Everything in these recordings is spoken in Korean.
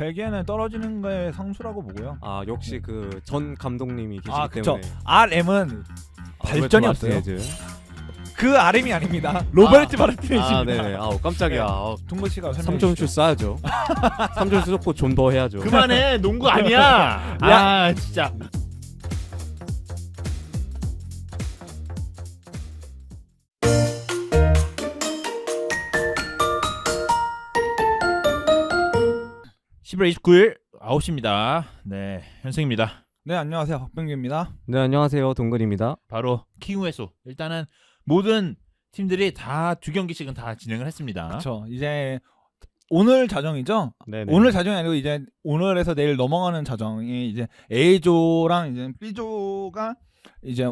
벨기에는 떨어지는 거에 상수라고 보고요. 아 역시 그 전 감독님이 계시기 그쵸. 때문에 RM은 발전이 없어요. 그 RM이 아닙니다. 로베르트 마르티네즈입니다. 아 네네. 깜짝이야. 동거 씨가 3점슛 쏴야죠. 3점슛 쏘고 좀 더 해야죠. 그만해. 농구 아니야. 아 진짜. (10월 29일) 9시입니다. 네, 현승입니다. 네, 안녕하세요. 박병규입니다. 네 안녕하세요 동근입니다. 바로 킹우에소. 일단은 모든 팀들이 다 2경기씩은 다 진행을 했습니다. 그렇죠. 이제 오늘 자정이죠. 네네. 오늘 자정이 아니고 이제 오늘에서 내일 넘어가는 자정이 이제 A조랑 이제 B조가 이제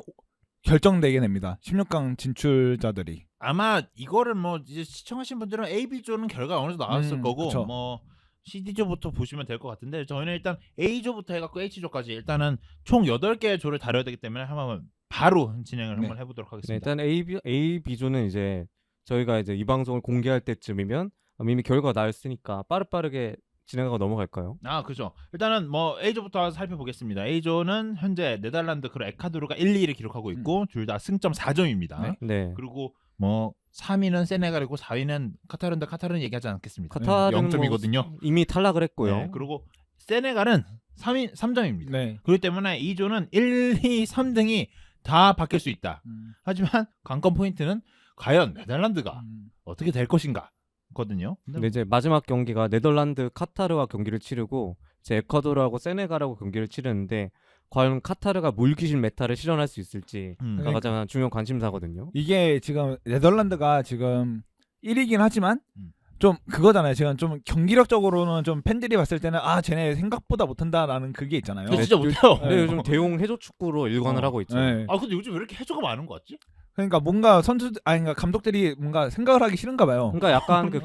결정되게 됩니다. 16강 진출자들이. 아마 이거를 뭐 이제 시청하신 분들은 A, B조는 결과 어느 정도 나왔을 거고 그쵸. 뭐 CD조부터 보시면 될 것 같은데 저희는 일단 A조부터 해갖고 H조까지 일단은 총 8개의 조를 다뤄야 되기 때문에 한번 바로 진행을 네. 한번 해보도록 네, 하겠습니다. 일단 A, B조는 이제 저희가 이제 이 방송을 공개할 때쯤이면 이미 결과가 나왔으니까 빠르게 진행하고 넘어갈까요? 아 그죠. 일단은 뭐 A조부터 살펴보겠습니다. A조는 현재 네덜란드 그리고 에콰도르가 1, 2위를 기록하고 있고 둘 다 승점 4점입니다. 네. 네. 그리고 뭐 3위는 세네갈이고 4위는 카타르인데 카타르는 얘기하지 않겠습니다. 카타르는 0점이거든요. 이미 탈락을 했고요. 네, 그리고 세네갈은 3점입니다. 네. 그렇기 때문에 2조는 1, 2, 3등이 다 바뀔 수 있다. 하지만 관건 포인트는 과연 네덜란드가 어떻게 될 것인가 거든요. 근데 이제 마지막 경기가 네덜란드 카타르와 경기를 치르고 이제 에콰도르하고 세네갈하고 경기를 치르는데 과연 카타르가 물귀신 메타를 실현할 수 있을지 가 가장 중요한 관심사거든요. 이게 지금 네덜란드가 지금 1위긴 하지만 좀 그거잖아요. 지금 좀 경기력적으로는 좀 팬들이 봤을 때는 쟤네 생각보다 못한다라는 그게 있잖아요. 진짜 못해요. 근데 요즘 대용 해조 축구로 일관을 하고 있죠. 네. 근데 요즘 왜 이렇게 해조가 많은 것 같지? 그러니까 뭔가 그러니까 감독들이 뭔가 생각을 하기 싫은가 봐요. 그러니까 약간 그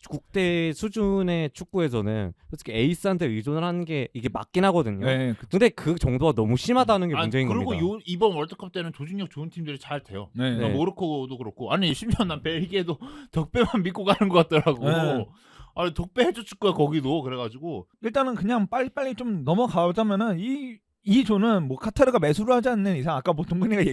국대 수준의 축구에서는 솔직히 에이스한테 의존을 하는 게 이게 맞긴 하거든요. 네, 근데 그 정도가 너무 심하다는 게 문제인 그리고 겁니다. 이번 월드컵 때는 조직력 좋은 팀들이 잘 돼요. 네. 네. 모로코도 그렇고 아니 심지어 난 벨기에도 덕배만 믿고 가는 것 같더라고. 네. 덕배 해조 축구야 거기도 그래가지고 일단은 그냥 빨리빨리 좀 넘어가자면은 이 조는 뭐 카타르가 매수를 하지 않는 이상 아까 뭐 동근이가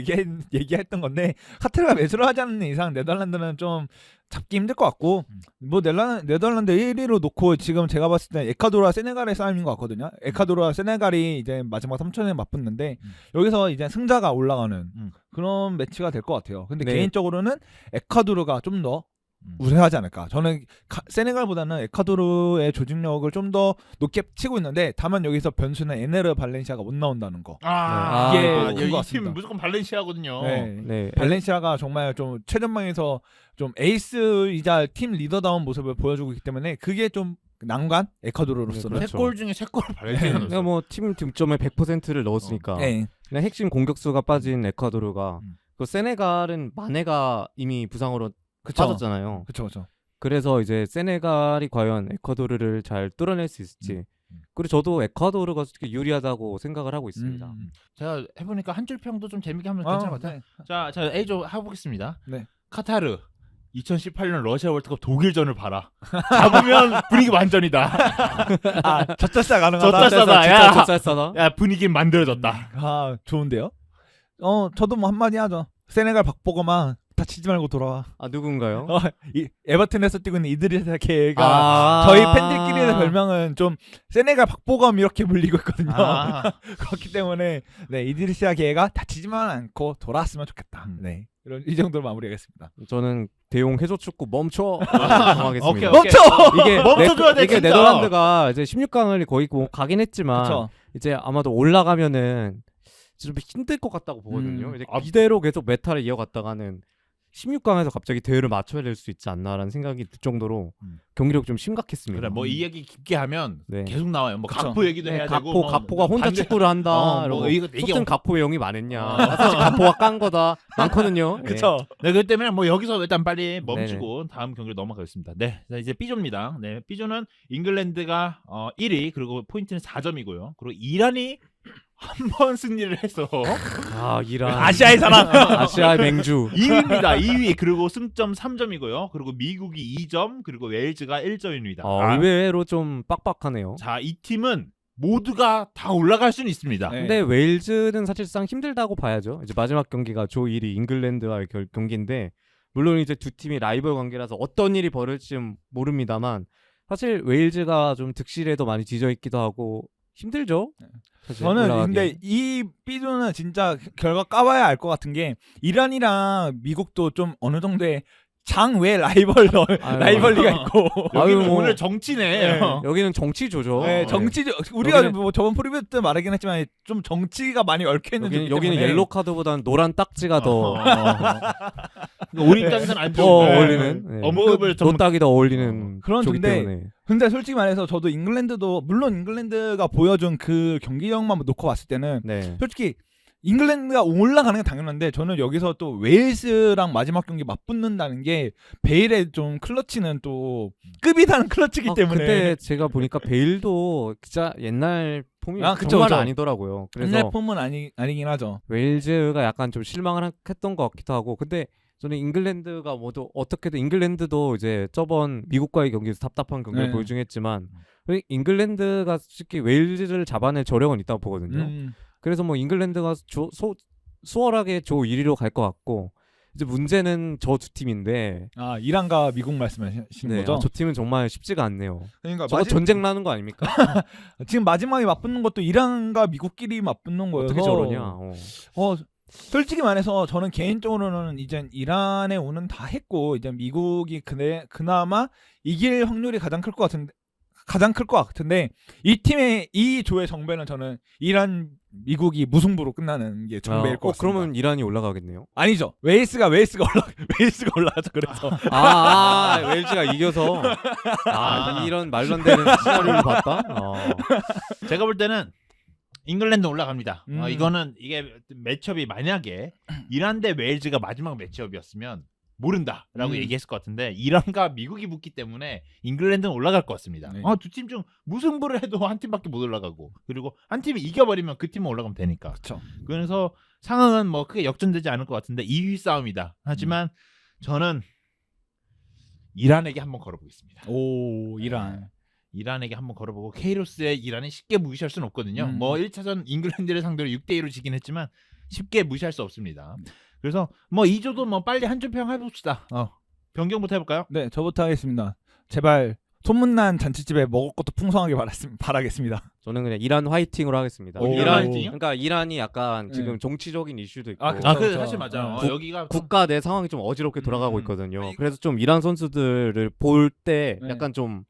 얘기했던 건데 카타르가 매수를 하지 않는 이상 네덜란드는 좀 잡기 힘들 것 같고 뭐 네덜란드 1위로 놓고 지금 제가 봤을 때 에콰도르와 세네갈의 싸움인 것 같거든요. 에콰도르와 세네갈이 이제 마지막 3차전에 맞붙는데 여기서 이제 승자가 올라가는 그런 매치가 될 것 같아요. 근데 네. 개인적으로는 에콰도르가 좀 더 우세하지 않을까. 저는 세네갈보다는 에콰도르의 조직력을 좀 더 높게 치고 있는데 다만 여기서 변수는 에네르 발렌시아가 못 나온다는 거. 이게 그런 것 이 팀 같습니다. 무조건 발렌시아거든요. 네. 네. 발렌시아가 정말 좀 최전방에서 좀 에이스이자 팀 리더다운 모습을 보여주고 있기 때문에 그게 좀 난관 에콰도르로서는. 네, 그렇죠. 3골 중에 3골을 발렌시아가 그러니까 넣었어. 뭐 팀 득점의 100%를 넣었으니까 네. 그냥 핵심 공격수가 빠진 에콰도르가 그 세네갈은 마네가 이미 부상으로 빠졌잖아요. 그렇죠. 그래서 이제 세네갈이 과연 에콰도르를 잘 뚫어낼 수 있을지. 그리고 저도 에콰도르가 솔직히 유리하다고 생각을 하고 있습니다. 제가 해보니까 한 줄 평도 좀 재밌게 하면 괜찮을 것 같아요. 네. 자 A조 해보겠습니다. 네. 카타르 2018년 러시아 월드컵 독일전을 봐라. 잡으면 분위기 완전이다. 젖잘싸 가능하다. 젖잘싸다. 진짜 야. 젖잘싸다. 야 분위기 만들어졌다. 좋은데요? 저도 뭐 한마디 하죠. 세네갈 박보거만 다치지 말고 돌아와. 누군가요? 이 에버튼에서 뛰고 있는 이드리사 걔가 저희 팬들끼리의 별명은 좀 세네갈 박보검 이렇게 불리고 있거든요. 그렇기 때문에 네, 이드리사 걔가 다치지만 않고 돌아왔으면 좋겠다. 네, 이 정도로 마무리하겠습니다. 저는 대용 해조 축구 멈춰 정하겠습니다. 오케이. 멈춰! 이게 멈춰줘야 돼, 이게 진짜. 네덜란드가 이제 16강을 거의 뭐 가긴 했지만 그쵸? 이제 아마도 올라가면은 좀 힘들 것 같다고 보거든요. 이제 이대로 계속 메타를 이어갔다가는 16강에서 갑자기 대회를 맞춰야 될 수 있지 않나라는 생각이 들 정도로 경기력이 좀 심각했습니다. 그래 뭐 이 얘기 깊게 하면 네. 계속 나와요. 뭐 그쵸. 각포 얘기도 해야 되고 가포가 혼자 축구를 한다. 뭐 이러고 이게 소튼 가포 영이 많았냐. 사실 가포가 깐 거다. 많거든요. 그쵸? 네, 그렇기 때문에 뭐 여기서 일단 빨리 멈추고 다음 경기로 넘어가겠습니다. 네, 자, 이제 B조입니다. 네, B조는 잉글랜드가 1위 그리고 포인트는 4점이고요. 그리고 이란이 한 번 승리를 해서 아 이란 아시아의 사랑. 아시아의 맹주. 2위입니다. 2위. 그리고 승점 3점이고요. 그리고 미국이 2점, 그리고 웨일즈가 1점입니다. 의외로 좀 빡빡하네요. 자, 이 팀은 모두가 다 올라갈 수는 있습니다. 네. 근데 웨일즈는 사실상 힘들다고 봐야죠. 이제 마지막 경기가 조 1위 잉글랜드와의 경기인데 물론 이제 두 팀이 라이벌 관계라서 어떤 일이 벌어질지는 모릅니다만 사실 웨일즈가 좀 득실에도 많이 뒤져 있기도 하고 힘들죠. 사실 저는 올라가기. 근데 이 삐두는 진짜 결과 까봐야 알 것 같은 게 이란이랑 미국도 좀 어느 정도의 장외 라이벌리가 있고 여기는 아유, 뭐. 오늘 정치네. 여기는 정치조죠. 네, 정치적 우리가 여기는- 뭐 저번 프리뷰 때 말하긴 했지만 좀 정치가 많이 얽혀 있는 여기는 옐로 카드보다는 노란 딱지가 더 우리 입장에서는 안 더 좋은 어울리는 네. 언급을 좀 노딱이 더 어울리는 그런 조기 존재- 때문에 근데 솔직히 말해서 저도 잉글랜드도 물론 잉글랜드가 보여준 그 경기력만 놓고 봤을 때는 네. 솔직히 잉글랜드가 올라가는 게 당연한데 저는 여기서 또 웨일스랑 마지막 경기 맞붙는다는 게 베일의 좀 클러치는 또 급이 다른 클러치이기 때문에 그때 제가 보니까 베일도 진짜 옛날 폼이 그쵸, 정말 그쵸. 아니더라고요. 그래서 옛날 폼은 아니긴 하죠. 웨일즈가 약간 좀 실망을 했던 것 같기도 하고 근데 저는 잉글랜드가 모두 어떻게든 잉글랜드도 이제 저번 미국과의 경기에서 답답한 경기를 네. 보여주긴 했지만 잉글랜드가 솔직히 웨일즈를 잡아낼 저력은 있다고 보거든요. 그래서 뭐 잉글랜드가 수월하게 조 1위로 갈 것 같고 이제 문제는 저 두 팀인데 아 이란과 미국 말씀하시는 네, 거죠? 저 팀은 정말 쉽지가 않네요. 그러니까 저거 전쟁 나는 거 아닙니까? 지금 마지막에 맞붙는 것도 이란과 미국끼리 맞붙는 거여서 어떻게 저러냐? 솔직히 말해서 저는 개인적으로는 이제 이란의 운은 다 했고 이제 미국이 그나마 이길 확률이 가장 클 것 같은데 이 팀의 이 조의 정배는 저는 이란 미국이 무승부로 끝나는 게 정배일 것 같습니다. 그러면 이란이 올라가겠네요. 아니죠. 웨일스가 올라가죠. 그래서 웨일즈가 이겨서 이런 말도 안 되는 시나리오를 봤다. 제가 볼 때는 잉글랜드 올라갑니다. 이거는 이게 매치업이 만약에 이란 대 웨일즈가 마지막 매치업이었으면 모른다라고 얘기했을 것 같은데 이란과 미국이 붙기 때문에 잉글랜드는 올라갈 것 같습니다. 네. 두 팀 중 무승부를 해도 한 팀밖에 못 올라가고 그리고 한 팀이 이겨버리면 그 팀만 올라가면 되니까. 그렇죠. 그래서 상황은 뭐 크게 역전되지 않을 것 같은데 2위 싸움이다. 하지만 저는 이란에게 한번 걸어보겠습니다. 오 이란. 이란에게 한번 걸어보고 케이로스의 이란이 쉽게 무시할 수는 없거든요. 뭐 1차전 잉글랜드를 상대로 6대2로 지긴 했지만 쉽게 무시할 수 없습니다. 그래서 뭐 2조도 뭐 빨리 한줄평 해봅시다. 변경부터 해볼까요? 네, 저부터 하겠습니다. 제발 소문난 잔치집에 먹을 것도 풍성하게 바라겠습니다. 저는 그냥 이란 화이팅으로 하겠습니다. 오. 이란 화이팅이요? 그러니까 이란이 약간 네. 지금 정치적인 이슈도 있고 그쵸. 사실 맞아요. 여기가 국가 내 상황이 좀 어지럽게 돌아가고 있거든요. 아니, 그래서 좀 이란 선수들을 볼 때 네. 약간 좀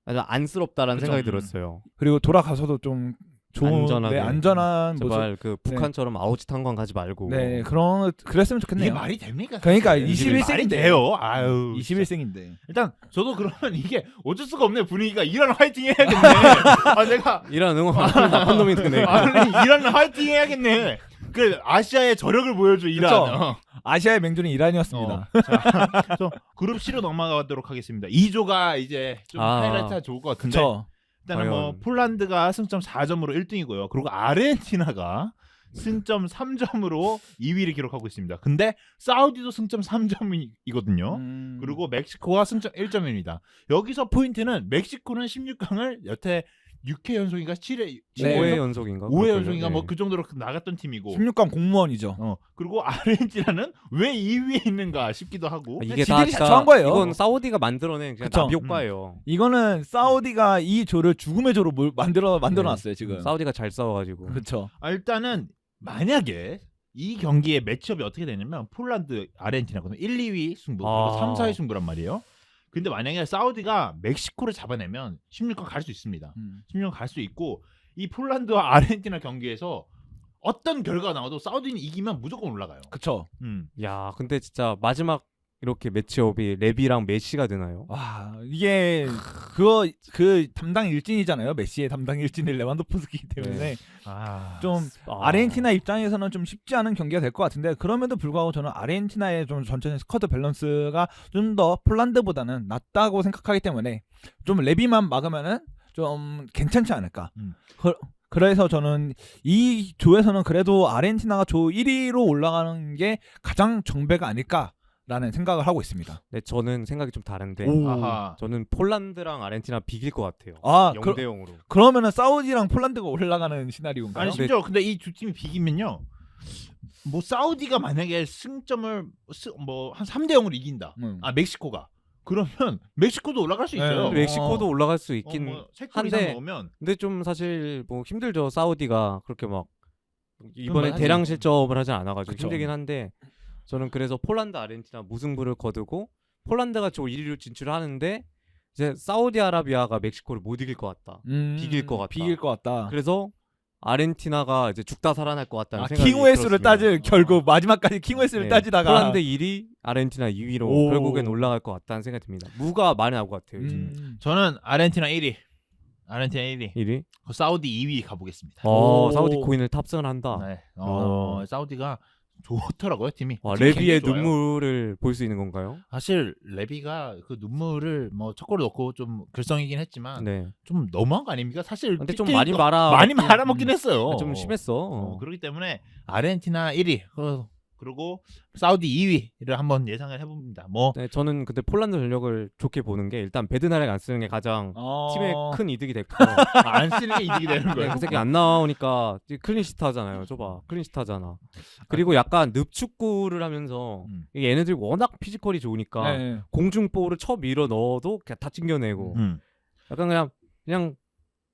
안쓰럽다라는 그쵸. 생각이 들었어요. 그리고 돌아가서도 좀 좋은 안전하게. 안전한 모습. 제발 그 북한처럼 아우지 탄광 가지 말고. 네, 그랬으면 이게 좋겠네요. 말이 됩니까? 그러니까 사실? 21 말이 세기인데. 돼요. 아유. 21세기인데. 일단 저도 그러면 이게 어쩔 수가 없네. 분위기가 이란 화이팅 해야겠네. 내가 이란 응원 나쁜 놈이 되네. 이란 화이팅 해야겠네. 그 아시아의 저력을 보여줘 이란. 그쵸. 아시아의 맹주는 이란이었습니다. 자, 그래서 그룹 C로 넘어가도록 하겠습니다. 2조가 이제 좀 하이라이트가 좋을 것 같은데 그렇죠. 일단은 뭐 과연. 폴란드가 승점 4점으로 1등이고요. 그리고 아르헨티나가 승점 3점으로 2위를 기록하고 있습니다. 근데 사우디도 승점 3점이거든요. 그리고 멕시코가 승점 1점입니다. 여기서 포인트는 멕시코는 16강을 여태 6회 연속인가 7회 네. 5회 연속인가? 5회 연속인가 네. 뭐 그 정도로 나갔던 팀이고 16강 공무원이죠. 그리고 아르헨티나는 왜 2위에 있는가 싶기도 하고 이게 지들이 다 자초한 거예요. 이건 사우디가 만들어낸 그냥 그쵸. 나비 효과예요. 이거는 사우디가 이 조를 죽음의 조로 만들어놨어요 지금. 사우디가 잘 싸워가지고. 그렇죠. 일단은 만약에 이 경기의 매치업이 어떻게 되냐면 폴란드, 아르헨티나거든요. 1, 2위 승부 그리고 3, 4위 승부란 말이에요. 근데 만약에 사우디가 멕시코를 잡아내면 16강 갈 수 있습니다. 16강 갈 수 있고 이 폴란드와 아르헨티나 경기에서 어떤 결과가 나와도 사우디는 이기면 무조건 올라가요. 그렇죠. 야, 근데 진짜 마지막 이렇게 매치업이 레비랑 메시가 되나요? 와 이게 그 담당 일진이잖아요. 메시의 담당 일진이 레반도프스키이기 때문에 좀 아르헨티나 입장에서는 좀 쉽지 않은 경기가 될 것 같은데 그럼에도 불구하고 저는 아르헨티나의 좀 전체 스쿼드 밸런스가 좀 더 폴란드보다는 낫다고 생각하기 때문에 좀 레비만 막으면은 좀 괜찮지 않을까. 그래서 저는 이 조에서는 그래도 아르헨티나가 조 1위로 올라가는 게 가장 정배가 아닐까라는 생각을 하고 있습니다. 네, 저는 생각이 좀 다른데 오. 아하. 저는 폴란드랑 아르헨티나 비길 것 같아요. 아, 0대 0으로. 그러면은 사우디랑 폴란드가 올라가는 시나리오인가요? 아니 심지어 근데 이 두 팀이 비기면요. 뭐 사우디가 만약에 승점을 뭐 한 3대 0으로 이긴다. 멕시코가. 그러면 멕시코도 올라갈 수 있어요. 네, 멕시코도 올라갈 수 있긴 뭐 3골 이상 한데 넣으면 근데 좀 사실 뭐 힘들죠. 사우디가 그렇게 막 이번에 하지. 대량 실점을 하지 않아가지고 그쵸. 힘들긴 한데 저는 그래서 폴란드 아르헨티나 무승부를 거두고 폴란드가 조 1위로 진출하는데 이제 사우디아라비아가 멕시코를 못 이길 것 같다. 비길 것 같다. 비길 것 같다. 그래서 아르헨티나가 이제 죽다 살아날 것 같다는 아, 생각이 킹오의 수를 들었습니다. 따질 결국 마지막까지 킹오의 수를 네, 따지다가 폴란드 1위, 아르헨티나 2위로 오. 결국엔 올라갈 것 같다는 생각이 듭니다. 무가 많이 나올 것 같아요. 요즘. 저는 아르헨티나 1위. 아르헨티나 1위. 1위. 사우디 2위 가보겠습니다. 오. 사우디 코인을 탑승을 한다. 네. 오. 사우디가 좋더라고요 팀이. 와, 팀이 레비의 굉장히 좋아요. 눈물을 볼 수 있는 건가요? 사실 레비가 그 눈물을 뭐 첫 골을 넣고 좀 결성이긴 했지만 네. 좀 너무한 거 아닙니까? 사실 근데 좀 PK 많이 가 많이 말아먹긴 했어요. 좀 심했어. 그렇기 때문에 아르헨티나 1위 그리고 사우디 2위를 한번 예상을 해봅니다. 뭐 네, 저는 근데 폴란드 전력을 좋게 보는 게 일단 베드나렉 안 쓰는 게 가장 팀에 큰 이득이 됐고 안 쓰는 게 이득이 되는 네, 거예요. 그 새끼 안 나오니까 클린시트 하잖아요. 줘봐. 클린시트 하잖아. 그리고 약간 늪축구를 하면서 이 얘네들 워낙 피지컬이 좋으니까 네. 공중볼을 쳐 밀어 넣어도 그냥 다 튕겨내고 약간 그냥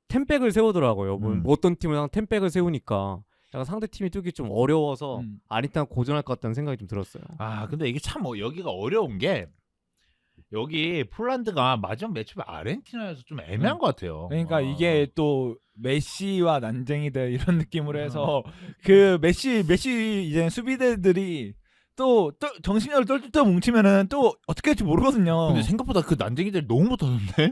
템백을 세우더라고요. 뭐 어떤 팀은 그냥 템백을 세우니까 약간 상대 팀이 뚫기 좀 어려워서 아르헨티나 고전할 것 같다는 생각이 좀 들었어요. 아 근데 이게 참 여기가 어려운 게 여기 폴란드가 마지막 매치가 아르헨티나에서 좀 애매한 것 같아요. 그러니까 이게 또 메시와 난쟁이들 이런 느낌으로 해서 그 메시 이제 수비대들이 또 정신력을 똘똘 뭉치면은 또 어떻게 할지 모르거든요. 근데 생각보다 그 난쟁이들 너무 못하는데.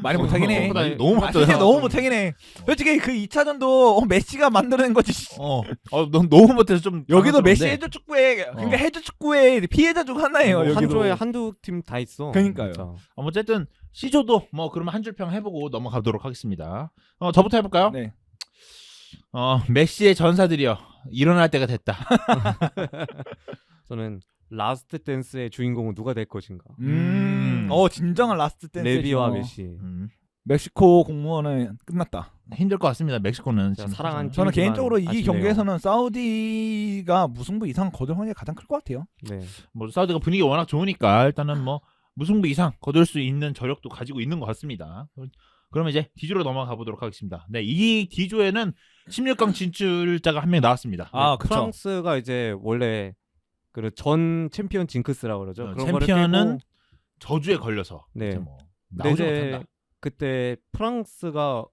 많이 못하긴 해. 생각보다 너무 아, 진짜 너무 못하긴 해. 솔직히 그 2차전도 메시가 만들어낸 거지. 너무 못해서 좀 여기도 메시 당황스러운데. 해저 축구에 그러니까 해저 축구의 피해자 중 하나예요. 뭐 여기도. 한 조에 한두 팀 다 있어. 그러니까요. 진짜. 어쨌든 C조도 뭐 그러면 한 줄 평 해보고 넘어가도록 하겠습니다. 저부터 해볼까요? 네. 메시의 전사들이여 일어날 때가 됐다. 저는 라스트 댄스의 주인공은 누가 될 것인가? 진정한 라스트 댄스. 레비와 메시. 멕시코 공무원은 끝났다. 힘들 것 같습니다. 멕시코는 제가 지금 사랑한 저는 개인적으로 이 아쉽네요. 경기에서는 사우디가 무승부 이상 거둘 확률이 가장 클 것 같아요. 네. 뭐 사우디가 분위기 워낙 좋으니까 일단은 뭐 무승부 이상 거둘 수 있는 저력도 가지고 있는 것 같습니다. 그러면 이제 D조로 넘어가 보도록 하겠습니다. 네, 이 D조에는 16강 진출자가 한 명 나왔습니다. 아, 네, 그쵸. 프랑스가 이제 원래 그 전 챔피언 징크스라고 그러죠. 그런 거를 챔피언은 깨고, 저주에 걸려서 네. 이제 뭐 근데 나오지 이제 못한다. 그때 프랑스가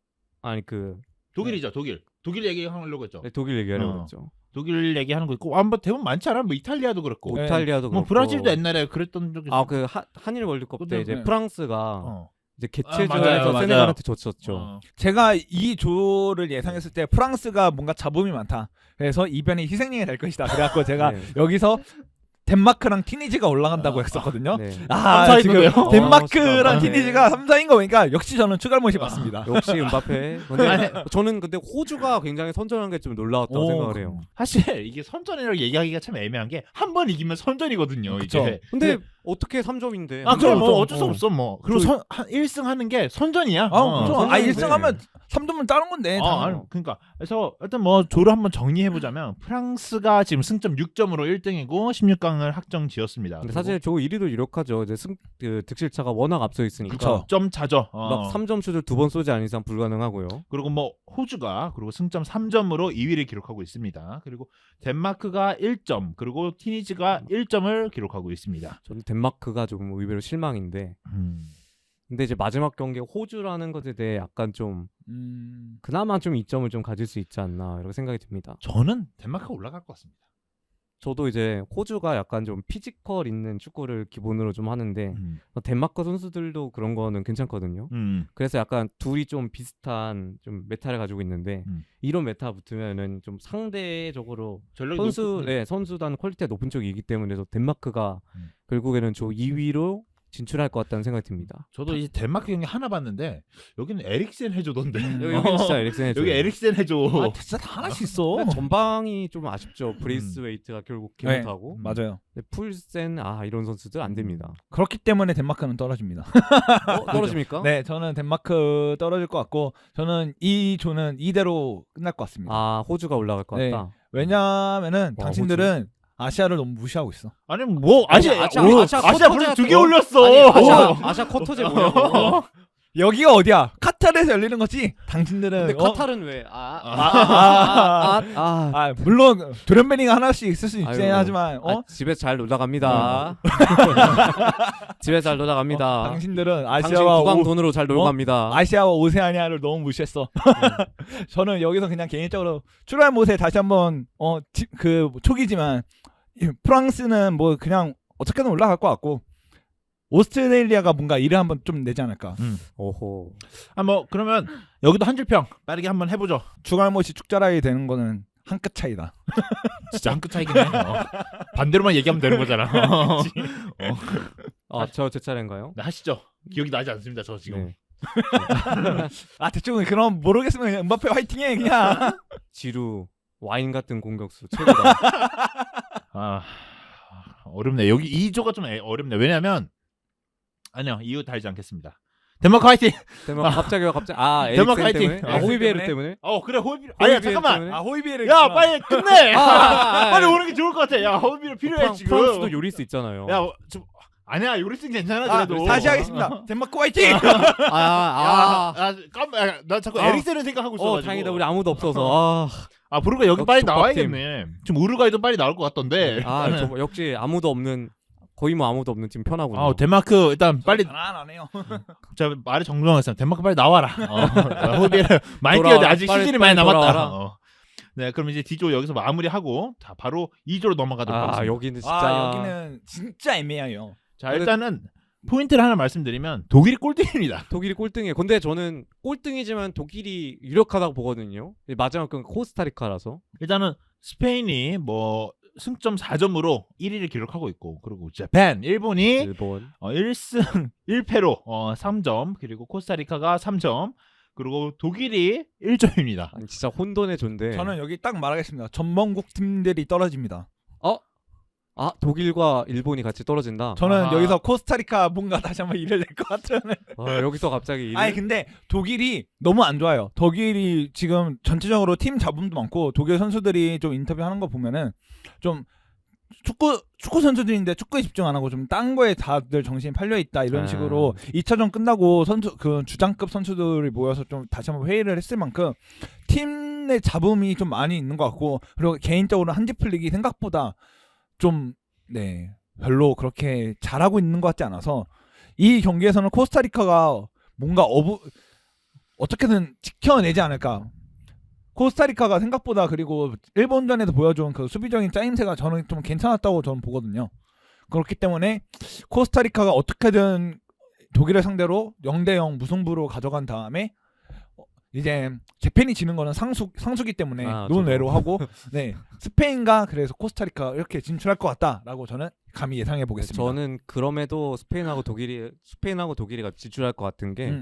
아니 그 독일이죠, 독일 얘기하려고 했죠. 네, 독일 얘기하려고 어. 그랬죠. 독일 얘기하는 거 있고 뭐 대부분 많지 않아? 뭐 이탈리아도 그렇고 네. 이탈리아도 뭐 그렇고. 브라질도 옛날에 그랬던 적이 있어. 그 한일 월드컵 때 이제 네. 프랑스가 이제 맞아요, 개최전에서 맞아요. 세네갈한테 졌었죠. 제가 이 조를 예상했을 때 프랑스가 뭔가 잡음이 많다. 그래서 이변이 희생양이 될 것이다. 그래갖고 제가 네. 여기서 덴마크랑 티니지가 올라간다고 했었거든요. 네. 지금 삼사인거예요? 덴마크랑 네. 티니지가 3사인 거 보니까 역시 저는 추갈못이 맞습니다. 역시 음바페. 근데 저는 근데 호주가 굉장히 선전한 게 좀 놀라웠다고 생각을 해요. 사실 이게 선전이라고 얘기하기가 참 애매한 게 한 번 이기면 선전이거든요. 그쵸. 이게. 근데 어떻게 3점인데? 그럼 뭐 그쵸. 어쩔 수 없어 뭐. 그리고 1승 하는 게 선전이야. 그쵸. 선전인데. 1승하면 3점은 다른 건데. 그러니까 그래서 일단 뭐 조를 한번 정리해 보자면 프랑스가 지금 승점 6점으로 1등이고 16강을 확정지었습니다. 근데 사실 저 1위도 유력하죠. 이제 득실차가 워낙 앞서 있으니까. 그쵸. 점 차죠. 막 3점 슛을 2번 쏘지 않은 이상 불가능하고요. 그리고 뭐 호주가 그리고 승점 3점으로 2위를 기록하고 있습니다. 그리고 덴마크가 1점, 그리고 티니지가 1점을 기록하고 있습니다. 저는 덴마크가 좀 의외로 실망인데. 근데 이제 마지막 경기 호주라는 것에 대해 약간 좀 그나마 좀 이점을 좀 가질 수 있지 않나 이렇게 생각이 듭니다. 저는 덴마크가 올라갈 것 같습니다. 저도 이제 호주가 약간 좀 피지컬 있는 축구를 기본으로 좀 하는데 덴마크 선수들도 그런 거는 괜찮거든요. 그래서 약간 둘이 좀 비슷한 좀 메타를 가지고 있는데 이런 메타 붙으면은 좀 상대적으로 선수단 퀄리티가 높은 쪽이기 때문에 덴마크가 결국에는 조 2위로 진출할 것 같다는 생각이 듭니다. 저도 이제 덴마크 경기 하나 봤는데 여기는 에릭센 해줘던데. 여기 진짜 에릭센 해줘. 여기 에릭센 해줘. 아, 진짜 다 하나씩 있어. 근데 전방이 좀 아쉽죠. 브레이스웨이트가 결국 네. 기못하고 맞아요. 풀센 이런 선수들 안 됩니다. 그렇기 때문에 덴마크는 떨어집니다. 떨어집니까? 네, 저는 덴마크 떨어질 것 같고 저는 이 조는 이대로 끝날 것 같습니다. 호주가 올라갈 것 네. 같다. 왜냐면은 와, 당신들은 아시아를 너무 무시하고 있어. 아니 뭐 아시아 아시아 아시아 쿼터제 벌써 2개 같은 거. 올렸어. 아시아 쿼터제 뭐냐고. 여기가 어디야? 카타르에서 열리는 거지. 당신들은 근데 카타르는 왜? 물론 드럼베닝 하나씩 있을 수 있긴 아이고. 하지만 집에 잘 놀다 갑니다. 집에 잘 놀다 갑니다. 당신들은 당신 아시아와 국왕 돈으로 잘 놀고 어? 갑니다. 아시아와 오세아니아를 너무 무시했어. 저는 여기서 그냥 개인적으로 출발 못에 다시 한번 그 초기지만 프랑스는 뭐 그냥 어떻게든 올라갈 것 같고 오스트레일리아가 뭔가 일을 한번 좀 내지 않을까. 오호. 뭐 그러면 여기도 한 줄 평 빠르게 한번 해보죠. 추갈못이 축자라이 되는 거는 한 끗 차이다. 진짜 한 끗 차이긴 해. 반대로만 얘기하면 되는 거잖아. 제 차례인가요? 네, 하시죠. 기억이 나지 않습니다. 저 지금. 네. 대충 그럼 모르겠으면 그냥 음바페 화이팅해 그냥. 지루 와인 같은 공격수 최고다. 어렵네. 여기 2조가 좀 어렵네. 왜냐면 아니요 이유 달지 않겠습니다. 덴마크 화이팅. 덴마크 갑자기 덴마크 에릭센 화이팅. 때문에? 호이비에르 때문에? 그래 호이비르. 아니야 잠깐만. 때문에? 호이비에르. 야 빨리 끝내. 빨리 아니, 오는 게 좋을 것 같아. 야 호이비르 필요해 지금. 프랑스도 요리스 있잖아요. 야 좀 아니야 요리스는 괜찮아 그래도. 다시 하겠습니다. 덴마크 화이팅. 나 자꾸 에릭센을 생각하고 있어가지고. 다행이다 우리 아무도 없어서. 부르가 여기 빨리 족밥팀. 나와야겠네. 지금 우루과이도 빨리 나올 것 같던데. 역시 아무도 없는 거의 뭐 아무도 없는 팀 편하군요. 덴마크 일단 빨리. 편안하네요. 제가 말을 정정하겠습니다. 덴마크 빨리 나와라. 호비를 많이 뛰어야 돼. 아직 빨리 시즌이 많이 남았다. 돌아와라. 네, 그럼 이제 D조 여기서 마무리하고 자 바로 2조로 넘어가도록 하겠습니다. 여기는 진짜 여기는 진짜 애매해요. 자 일단은 포인트를 하나 말씀드리면 독일이 꼴등입니다. 독일이 꼴등이에요. 근데 저는 꼴등이지만 독일이 유력하다고 보거든요. 마지막 건 코스타리카라서. 일단은 스페인이 뭐 승점 4점으로 1위를 기록하고 있고 그리고 재팬 일본 1승 1패로 3점 그리고 코스타리카가 3점 그리고 독일이 1점입니다. 아니 진짜 혼돈의 존재. 저는 여기 딱 말하겠습니다. 전범국 팀들이 떨어집니다. 독일과 일본이 같이 떨어진다. 저는 여기서 코스타리카 뭔가 다시 한번 일을 낼 것 같은. 여기서 갑자기 아니 근데 독일이 너무 안 좋아요. 독일이 지금 전체적으로 팀 잡음도 많고 독일 선수들이 좀 인터뷰하는 거 보면은 좀 축구 선수들인데 축구에 집중 안 하고 좀 딴 거에 다들 정신이 팔려 있다 이런 식으로 2차전 끝나고 그 주장급 선수들이 모여서 좀 다시 한번 회의를 했을 만큼 팀 내 잡음이 좀 많이 있는 것 같고 그리고 개인적으로 한지 플릭이 생각보다 좀 별로 그렇게 잘하고 있는 것 같지 않아서 이 경기에서는 코스타리카가 뭔가 어떻게든 지켜내지 않을까. 코스타리카가 생각보다 그리고 일본전에서 보여준 그 수비적인 짜임새가 저는 좀 괜찮았다고 저는 보거든요. 그렇기 때문에 코스타리카가 어떻게든 독일을 상대로 0대0 무승부로 가져간 다음에 이제 재팬이 지는 거는 상수기 때문에 논외로 하고 스페인과 그래서 코스타리카 이렇게 진출할 것 같다라고 저는 감히 예상해 보겠습니다. 저는 그럼에도 스페인하고 독일이가 진출할 것 같은 게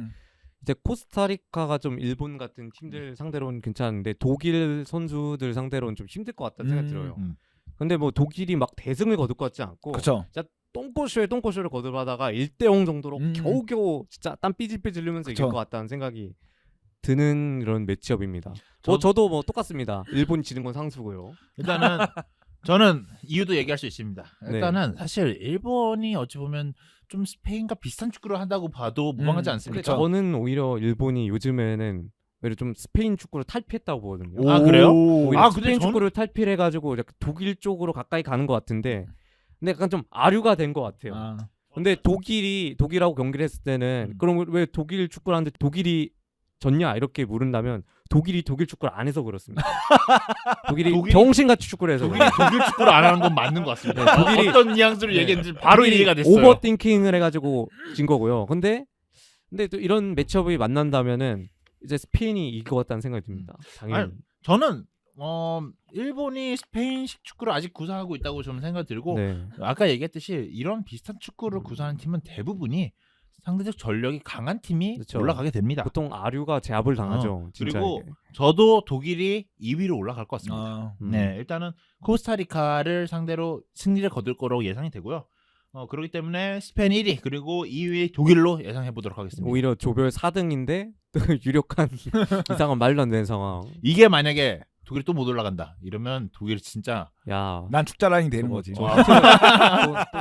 이제 코스타리카가 좀 일본 같은 팀들 상대로는 괜찮은데 독일 선수들 상대로는 좀 힘들 것 같다는 생각이 들어요. 근데 뭐 독일이 막 대승을 거둘 것 같지 않고 그쵸. 진짜 똥꼬쇼를 거듭하다가 1대0 정도로 겨우겨우 진짜 땀 삐질삐질 흘리면서 이길 것 같다는 생각이 드는 이런 매치업입니다. 저도 뭐 똑같습니다. 일본이 지는 건 상수고요. 일단은 저는 이유도 얘기할 수 있습니다. 일단은 사실 일본이 어찌 보면 좀 스페인과 비슷한 축구를 한다고 봐도 무방하지 않습니까? 저는 오히려 일본이 요즘에는 오히려 좀 스페인 축구를 탈피했다고 보거든요. 그래요? 오히려 스페인 축구를 탈피해가지고 독일 쪽으로 가까이 가는 것 같은데 근데 약간 좀 아류가 된 것 같아요. 근데 독일하고 경기를 했을 때는 그럼 왜 독일 축구를 하는데 독일이 졌냐 이렇게 물은다면 독일이 독일 축구를 안 해서 그렇습니다. 독일이 병신같이 축구를 해서 독일 축구를 안 하는 건 맞는 것 같습니다. 독일이 어떤 뉘앙스로 얘기했는지 바로 이해가 됐어요. 오버띵킹을 해가지고 진 거고요. 근데 또 이런 매치업이 만난다면은 이제 스페인이 이길 것 같다는 생각이 듭니다. 당연히. 저는 일본이 스페인식 축구를 아직 구사하고 있다고 좀 생각 들고 네. 아까 얘기했듯이 이런 비슷한 축구를 구사하는 팀은 대부분이 상대적 전력이 강한 팀이 그렇죠. 올라가게 됩니다. 보통 아류가 제압을 당하죠. 그리고 진짜에게. 저도 독일이 2위로 올라갈 것 같습니다. 아, 네, 일단은 코스타리카를 상대로 승리를 거둘 거라고 예상이 되고요. 그렇기 때문에 스페인 1위 그리고 2위 독일로 예상해 보도록 하겠습니다. 오히려 조별 4등인데 또 유력한 이상한 말도 안 되는 상황. 이게 만약에 독일이 또 못 올라간다 이러면 독일이 진짜 야. 난 축자라인이 되는 거지. 또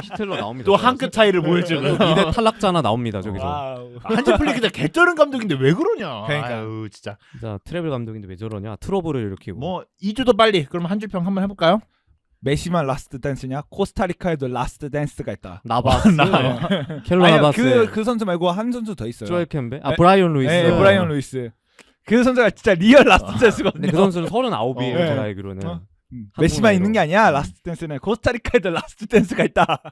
히틀러 나옵니다. 또 한 끗 차이를 보여주는 미대 탈락자나 나옵니다. 저기서. 와우. 한지 플리크가 개쩌는 감독인데 왜 그러냐. 그러니까. 아유, 진짜. 진짜 트래블 감독인데 왜 저러냐. 트러블을 일으키고. 뭐 2주 더 빨리 그럼 한 줄 평 한번 해볼까요? 메시만 라스트 댄스냐? 코스타리카에도 라스트 댄스가 있다. 나바스. 켈로 아니요, 나바스. 그 선수 말고 한 선수 더 있어요. 조엘 캠베. 아 네. 브라이언 루이스. 네, 브라이언 루이스. 그 선수가 진짜 리얼 라스트 댄스거든요. 근데 그 선수는 39이에요. 네. 제가 알기로는. 메시만 있는 게 아니야. 라스트 댄스는 코스타리카에도 라스트 댄스가 있다.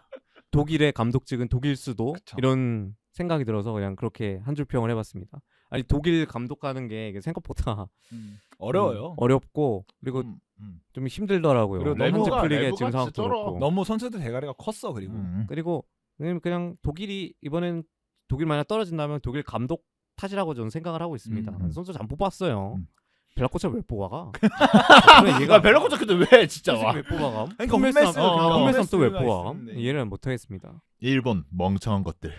독일의 감독직은 독일 수도 그쵸. 이런 생각이 들어서 그냥 그렇게 한 줄 평을 해봤습니다. 아니 독일 감독하는 게 이게 생각보다 어려워요. 어렵고 그리고 좀 힘들더라고요. 그리고 너무 내부가- 한지 플릭의 내부가 지금 상황도 진짜 쩔어. 그렇고. 너무 선수들 대가리가 컸어. 그리고 그냥 독일이 이번엔 독일 만약 떨어진다면 독일 감독 탓이라고 저는 생각을 하고 있습니다. 선수 잘 못 뽑았어요. 벨라코차 왜 뽑아가? 얘가 벨로코차 근데 왜 진짜 와? 왜 뽑아가? 그러니까 홈메스 홈메스 또왜 홈메스가 뽑아? 있었는데. 이해를 못 하겠습니다. 일본 멍청한 것들.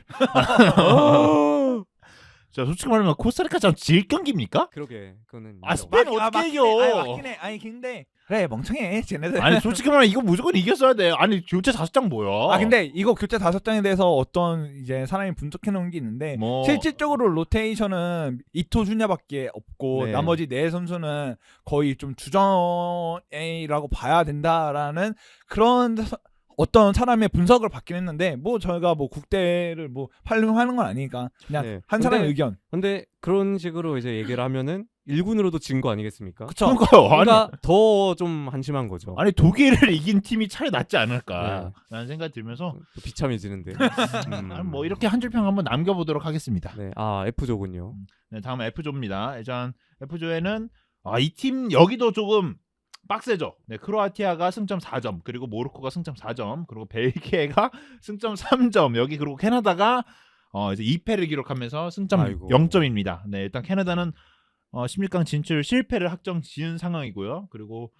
자, 솔직히 말하면 코스타리카처럼 질 경기입니까? 그러게 그거는 아, 인정. 스페인 어떻게 이겨? 맞긴 해. 아니 근데 그래 멍청해. 쟤네들. 아니 솔직히 말하면 이거 무조건 이겼어야 돼. 아니 교체 5장 뭐야? 아 근데 이거 교체 5장에 대해서 어떤 이제 사람이 분석해 놓은 게 있는데 뭐 실질적으로 로테이션은 이토 주냐밖에 없고 네. 나머지 네 선수는 거의 좀 주전이라고 봐야 된다라는 그런 어떤 사람의 분석을 받긴 했는데 뭐 저희가 뭐 국대를 뭐 활용하는 건 아니니까 그냥 네. 한 사람의 근데- 의견. 근데 그런 식으로 이제 얘기를 하면은 1군으로도 진 거 아니겠습니까? 그쵸? 그러니까요. 아니, 그러니까 더 좀 한심한 거죠. 아니 독일을 이긴 팀이 차라리 낫지 않을까라는 생각이 들면서 또 비참해지는데. 아니, 뭐 이렇게 한 줄 평 한번 남겨보도록 하겠습니다. 네, 아 F조군요. 네, 다음은 F조입니다. 일단 F조에는 이 팀 여기도 조금 빡세죠. 네, 크로아티아가 승점 4점, 그리고 모로코가 승점 4점, 그리고 벨기에가 승점 3점, 여기 그리고 캐나다가 이제 2패를 기록하면서 승점 아이고. 0점입니다. 네, 일단 캐나다는 16강 진출 실패를 확정 지은 상황이고요. 그리고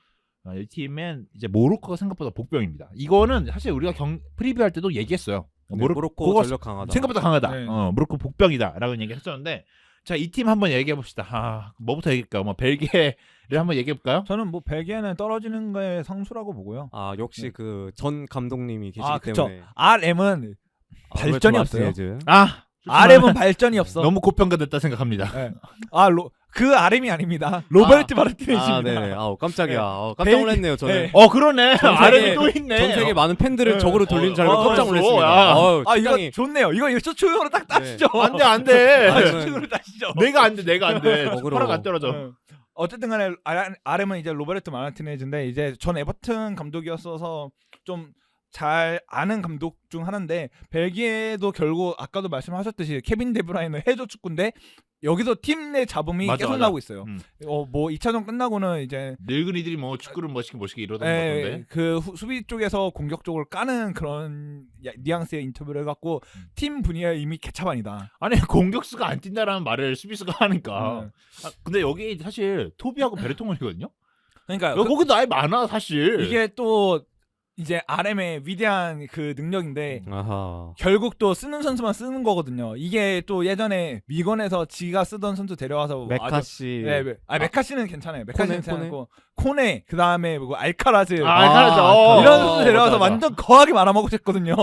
이 팀은 이제 모로코가 생각보다 복병입니다. 이거는 사실 우리가 프리뷰할 때도 얘기했어요. 네, 모로코 그거 전력 강하다. 생각보다 강하다. 네. 모로코 복병이다라고 얘기했었는데, 자, 이 팀 한번 얘기해 봅시다. 뭐부터 얘기할까요? 뭐 벨기에를 한번 얘기해 볼까요? 저는 뭐 벨기에는 떨어지는 거에 성수라고 보고요. 아 역시 네. 그 전 감독님이 계시기 아 그쵸. 때문에 RM은 발전이 없어요. RM은 발전이 없어. 너무 고평가됐다 생각합니다. 네. 그 RM이 아닙니다. 로베르트 마르티네즈입니다. 아, 네네. 아, 깜짝이야. 네. 깜짝 놀랐네요. 저는. 네. 그러네. 전 세계- RM이 또 있네. 전 세계 많은 팬들을 네. 적으로 돌리는 줄 알고 깜짝 그랬어. 놀랐습니다. 야. 어우, 아 식당이- 이거 좋네요. 이거 일초초용으로 딱 따시죠. 안돼 안돼. 아, 저는- 일초초용으로 따시죠. 내가 안 돼. 내가 안 돼. 어그로. 손가락 안 떨어져. 네. 어쨌든 간에 RM은 이제 로베르트 마르티네즈인데 이제 전 에버튼 감독이었어서 좀 잘 아는 감독 중 하나인데 벨기에도 결국 아까도 말씀하셨듯이 케빈 데브라이너 해조 축구인데 여기서 팀 내 잡음이 맞아, 계속 맞아. 나오고 있어요. 음. 뭐 2차전 끝나고는 이제 늙은이들이 뭐 축구를 멋있게 이러던 것 같은데. 그 수비 쪽에서 공격적으로 까는 그런 뉘앙스의 인터뷰를 해갖고 팀 분위기가 이미 개차반이다. 아니 공격수가 안 뛴다라는 말을 수비수가 하니까. 네. 근데 여기 사실 토비하고 베르통원이거든요. 그러니까 거기도 아예 많아 사실. 이게 또 이제 RM의 위대한 그 능력인데 아하. 결국 또 쓰는 선수만 쓰는 거거든요. 이게 또 예전에 미건에서 지가 쓰던 선수 데려와서 메카시. 메카시는 괜찮아요. 메카시는 코네, 괜찮고 코네 그다음에 뭐 알카라즈 알카라즈. 이런 선수 데려와서 맞아. 완전 거하게 말아먹으셨거든요.